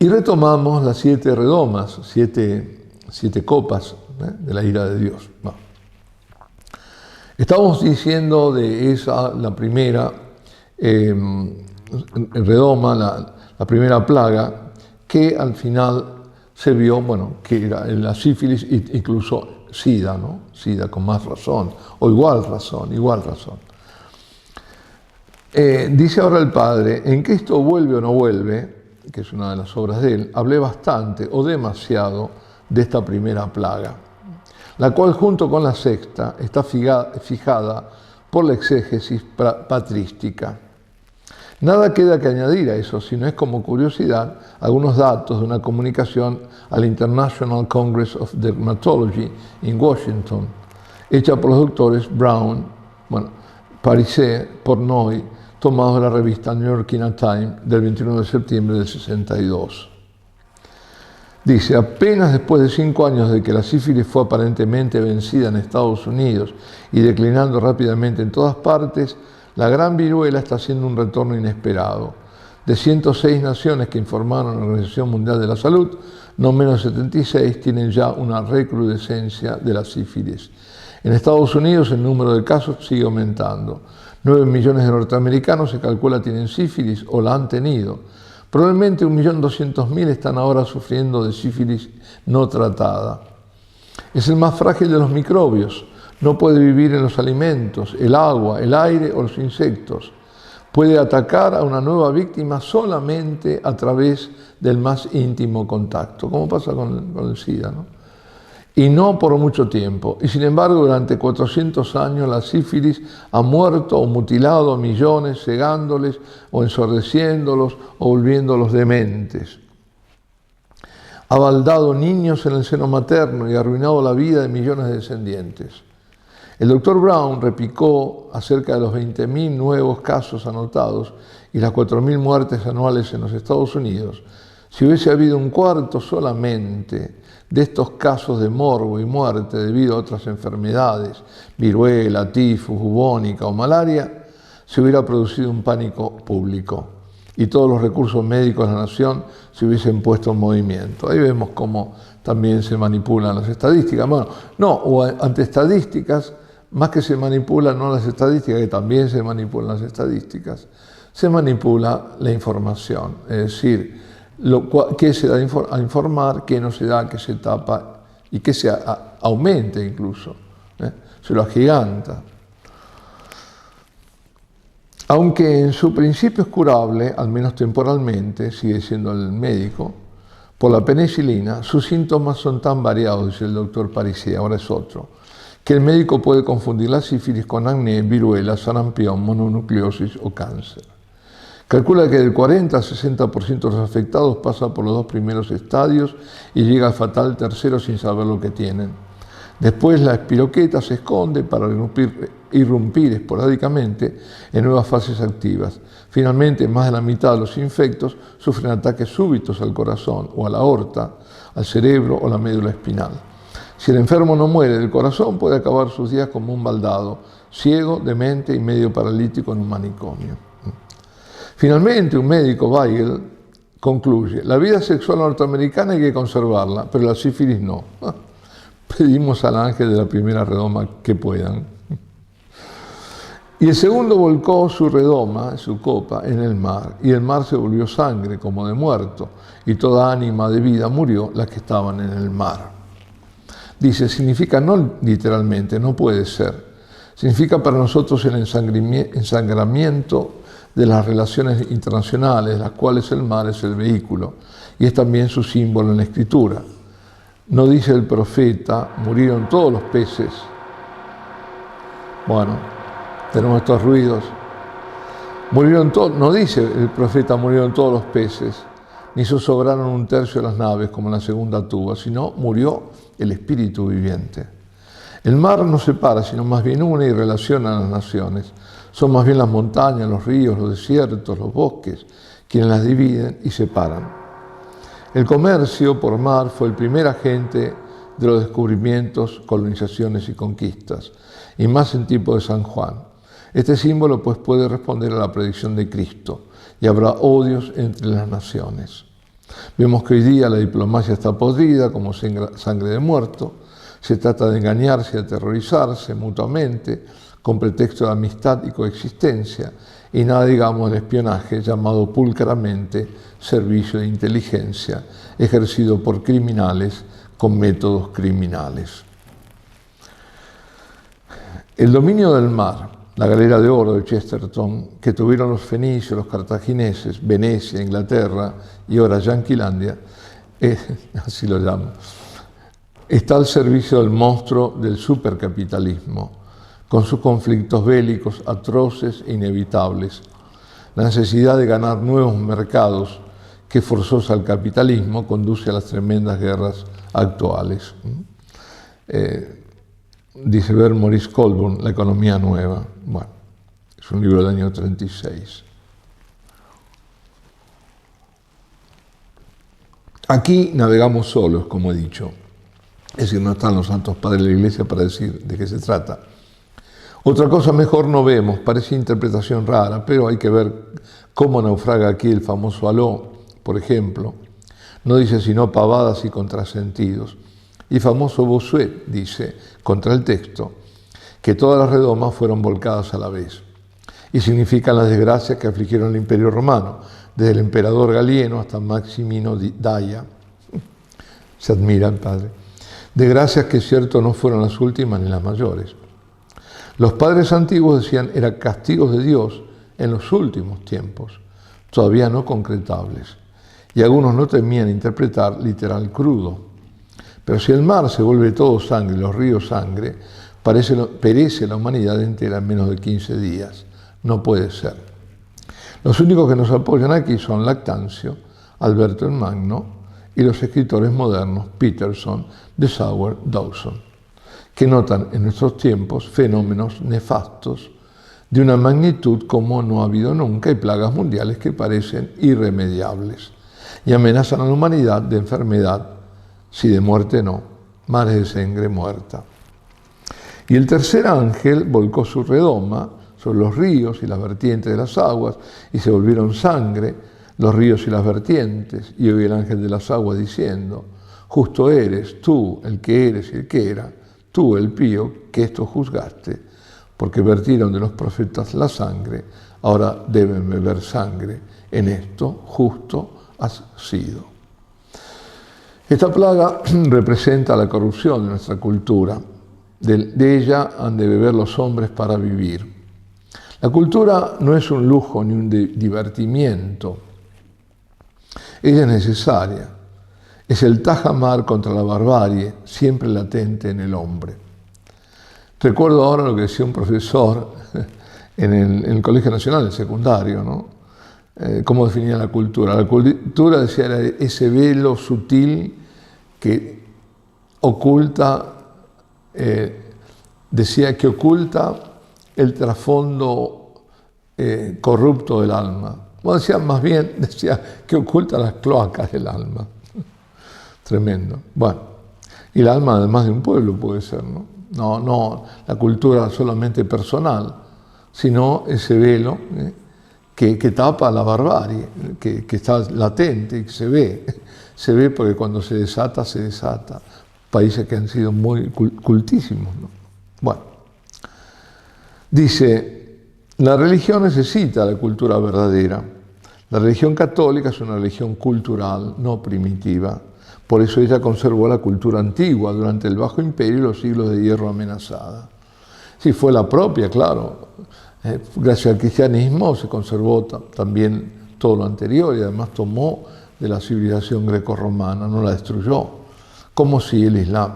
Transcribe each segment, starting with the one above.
Y retomamos las 7 redomas, siete copas de la ira de Dios. Bueno. Estamos diciendo de esa, la primera redoma, la primera plaga, que al final se vio, bueno, que era la sífilis e incluso SIDA, ¿no? SIDA con más razón, o igual razón. Dice ahora el Padre, en que esto vuelve o no vuelve, que es una de las obras de él, hablé bastante o demasiado de esta primera plaga, la cual junto con la sexta está fijada por la exégesis patrística. Nada queda que añadir a eso, sino es como curiosidad algunos datos de una comunicación al International Congress of Dermatology en Washington, hecha por los doctores Brown, Parisé, Pornoy, tomados de la revista New York Times del 21 de septiembre del 62. Dice, apenas después de 5 años de que la sífilis fue aparentemente vencida en Estados Unidos y declinando rápidamente en todas partes, la gran viruela está haciendo un retorno inesperado. De 106 naciones que informaron a la Organización Mundial de la Salud, no menos de 76 tienen ya una recrudescencia de la sífilis. En Estados Unidos el número de casos sigue aumentando. 9 millones de norteamericanos se calcula tienen sífilis o la han tenido. Probablemente 1.200.000 están ahora sufriendo de sífilis no tratada. Es el más frágil de los microbios. No puede vivir en los alimentos, el agua, el aire o los insectos. Puede atacar a una nueva víctima solamente a través del más íntimo contacto, como pasa con el SIDA, ¿no? Y no por mucho tiempo. Y sin embargo, durante 400 años la sífilis ha muerto o mutilado a millones, cegándoles o ensordeciéndolos o volviéndolos dementes. Ha baldado niños en el seno materno y ha arruinado la vida de millones de descendientes. El doctor Brown replicó acerca de los 20.000 nuevos casos anotados y las 4.000 muertes anuales en los Estados Unidos. Si hubiese habido un cuarto solamente de estos casos de morbo y muerte debido a otras enfermedades, viruela, tifus, bubónica o malaria, se hubiera producido un pánico público y todos los recursos médicos de la nación se hubiesen puesto en movimiento. Ahí vemos cómo también se manipulan las estadísticas. Bueno, no, o ante estadísticas, más que se manipulan no las estadísticas, que también se manipulan las estadísticas, se manipula la información, es decir, qué se da a informar, qué no se da, qué se tapa y qué se aumenta incluso, se lo agiganta. Aunque en su principio es curable, al menos temporalmente, sigue siendo el médico, por la penicilina, sus síntomas son tan variados, dice el doctor Parisé, ahora es otro, que el médico puede confundir la sífilis con acné, viruela, sarampión, mononucleosis o cáncer. Calcula que del 40 al 60% de los afectados pasa por los 2 primeros estadios y llega al fatal tercero sin saber lo que tienen. Después la espiroqueta se esconde para irrumpir esporádicamente en nuevas fases activas. Finalmente, más de la mitad de los infectos sufren ataques súbitos al corazón o a la aorta, al cerebro o la médula espinal. Si el enfermo no muere del corazón, puede acabar sus días como un baldado, ciego, demente y medio paralítico en un manicomio. Finalmente, un médico, Weigel, concluye, la vida sexual norteamericana hay que conservarla, pero la sífilis no. Pedimos al ángel de la primera redoma que puedan. Y el segundo volcó su redoma, su copa, en el mar, y el mar se volvió sangre como de muerto, y toda ánima de vida murió, las que estaban en el mar. Dice, significa no literalmente, no puede ser. Significa para nosotros el ensangramiento de las relaciones internacionales, las cuales el mar es el vehículo, y es también su símbolo en la Escritura. No dice el profeta, murieron todos los peces. Bueno, tenemos estos ruidos. Murieron todos, no dice el profeta, murieron todos los peces, ni sobraron 1/3 de las naves, como en la segunda tuba, sino murió el espíritu viviente. El mar no separa, sino más bien une y relaciona a las naciones. Son más bien las montañas, los ríos, los desiertos, los bosques, quienes las dividen y separan. El comercio por mar fue el primer agente de los descubrimientos, colonizaciones y conquistas, y más en tiempo de San Juan. Este símbolo pues puede responder a la predicción de Cristo, y habrá odios entre las naciones. Vemos que hoy día la diplomacia está podrida como sangre de muerto. Se trata de engañarse y aterrorizarse mutuamente con pretexto de amistad y coexistencia, y nada digamos del espionaje llamado pulcramente servicio de inteligencia, ejercido por criminales con métodos criminales. El dominio del mar, la galera de oro de Chesterton, que tuvieron los fenicios, los cartagineses, Venecia, Inglaterra y ahora Yanquilandia, así lo llamo, está al servicio del monstruo del supercapitalismo, con sus conflictos bélicos atroces e inevitables, la necesidad de ganar nuevos mercados que forzosa al capitalismo conduce a las tremendas guerras actuales. Dice ver Maurice Colburn, La economía nueva. Bueno, es un libro del año 36. Aquí navegamos solos, como he dicho. Es decir, no están los santos padres de la Iglesia para decir de qué se trata. Otra cosa mejor no vemos, parece interpretación rara, pero hay que ver cómo naufraga aquí el famoso aló, por ejemplo. No dice sino pavadas y contrasentidos. Y famoso Bossuet dice, contra el texto, que todas las redomas fueron volcadas a la vez. Y significan las desgracias que afligieron el Imperio Romano, desde el emperador Galieno hasta Maximino Daia. Se admira el padre. Desgracias que cierto no fueron las últimas ni las mayores. Los padres antiguos decían eran castigos de Dios en los últimos tiempos, todavía no concretables. Y algunos no temían interpretar literal crudo. Pero si el mar se vuelve todo sangre, los ríos sangre, perece la humanidad entera en menos de 15 días. No puede ser. Los únicos que nos apoyan aquí son Lactancio, Alberto el Magno y los escritores modernos Peterson, de Sauer, Dawson, que notan en nuestros tiempos fenómenos nefastos de una magnitud como no ha habido nunca y plagas mundiales que parecen irremediables y amenazan a la humanidad de enfermedad, si de muerte no, mares de sangre muerta. Y el tercer ángel volcó su redoma sobre los ríos y las vertientes de las aguas y se volvieron sangre los ríos y las vertientes. Y oí el ángel de las aguas diciendo, justo eres tú el que eres y el que era, tú el pío que esto juzgaste, porque vertieron de los profetas la sangre, ahora deben beber sangre. En esto justo has sido. Esta plaga representa la corrupción de nuestra cultura. De ella han de beber los hombres para vivir. La cultura no es un lujo ni un divertimiento. Ella es necesaria. Es el tajamar contra la barbarie, siempre latente en el hombre. Recuerdo ahora lo que decía un profesor en el Colegio Nacional, el secundario, ¿no? Cómo definía la cultura. La cultura, decía, era ese velo sutil que oculta, decía que oculta el trasfondo corrupto del alma. Bueno, decía más bien, decía que oculta las cloacas del alma. Tremendo. Bueno, y el alma además de un pueblo puede ser, ¿no? No la cultura solamente personal, sino ese velo que tapa la barbarie, que está latente, que se ve porque cuando se desata, se desata. Países que han sido muy cultísimos, ¿no? Bueno, dice, la religión necesita la cultura verdadera. La religión católica es una religión cultural, no primitiva. Por eso ella conservó la cultura antigua durante el Bajo Imperio y los siglos de hierro amenazada. Sí, fue la propia, claro. Gracias al cristianismo se conservó también todo lo anterior y además tomó de la civilización grecorromana, no la destruyó. Como si el Islam,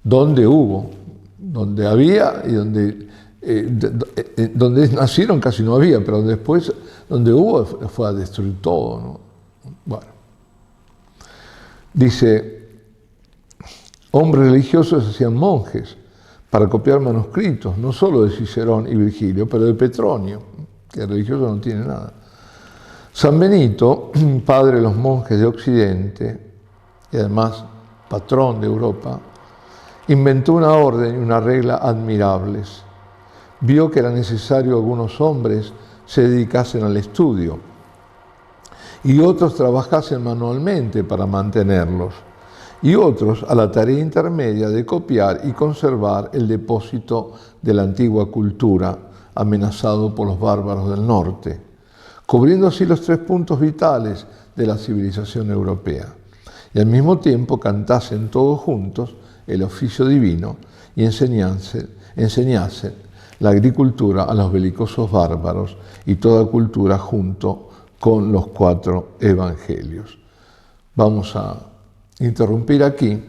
donde hubo, donde había y donde nacieron casi no había, pero después donde hubo fue a destruir todo, ¿no? Bueno. Dice, hombres religiosos hacían monjes para copiar manuscritos, no solo de Cicerón y Virgilio, pero de Petronio, que religioso no tiene nada. San Benito, padre de los monjes de Occidente, y además patrón de Europa, inventó una orden y una regla admirables. Vio que era necesario que algunos hombres se dedicasen al estudio y otros trabajasen manualmente para mantenerlos, y otros a la tarea intermedia de copiar y conservar el depósito de la antigua cultura amenazado por los bárbaros del norte, cubriendo así los 3 puntos vitales de la civilización europea, y al mismo tiempo cantasen todos juntos el oficio divino y enseñasen la agricultura a los belicosos bárbaros y toda cultura junto con los 4 evangelios. Vamos a interrumpir aquí